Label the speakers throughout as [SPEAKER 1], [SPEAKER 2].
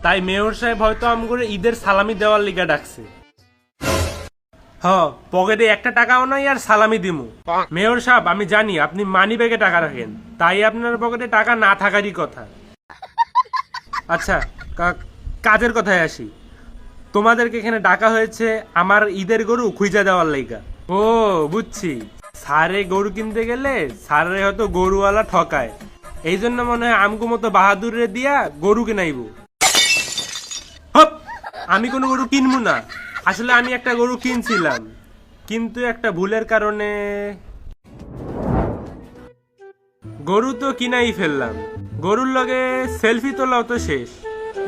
[SPEAKER 1] তাই মেয়র সাহেব হয়তো আমগরে ঈদের সালামি দেওয়ার লিগা ডাকছে। হ, পকেটে একটা টাকাও নাই আর সালামি দিমু। মেয়র সাহেব, আমি জানি আপনি মানি ব্যাগে টাকা রাখেন, তাই আপনার পকেটে টাকা না থাকারই কথা। আচ্ছা, কাজের কথায় আসি। তোমাদেরকে এখানে ডাকা হয়েছে আমার ঈদের গরু খুঁজা দেওয়ার লাইগা। ও বুঝছি, সারে গরু কিনতে গেলে সারে হয়তো গরুওয়ালা ঠকায়, এই জন্য মনে হয় আমগো মতো বাহাদুরে দিয়া গরু কিনাইব। হপ, আমি কোনো গরু কিনবো না। আসলে আমি একটা গরু কিনছিলাম, কিন্তু একটা ভুলের কারণে গরু তো কিনাই ফেললাম। গরুর লগে সেলফি তোলাও তো শেষ।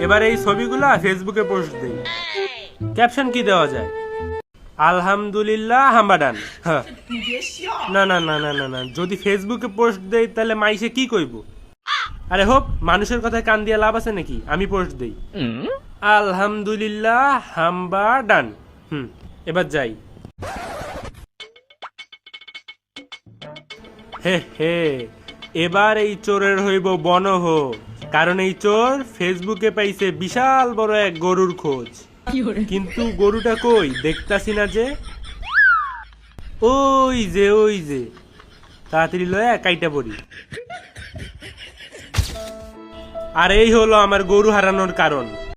[SPEAKER 1] এবার এই ছবিগুলা ফেসবুকে পোস্ট দেই। ক্যাপশন কি দেওয়া যায়? আলহামদুলিল্লাহ হাম্বাডান। হ্যাঁ, না না না না না না, যদি ফেসবুকে পোস্ট দেই তাহলে মাইসে কি কইব? আরে হোপ, মানুষের কথায় কান দিয়া লাভ আছে নাকি? আমি পোস্ট দেই আলহামদুলিল্লাহ হাম্বাডান। এবার যাই। হে হে, এবার এই চোরের হইব বনহ, কারণ এই চোর ফেসবুকে পাইছে বিশাল বড় এক গরুর খোঁজ। কিন্তু গরুটা কই দেখতাছি না যে। ওই যে তাড়াতাড়ি লয়া কাইটা পড়ি। আর এই হলো আমার গরু হারানোর কারণ।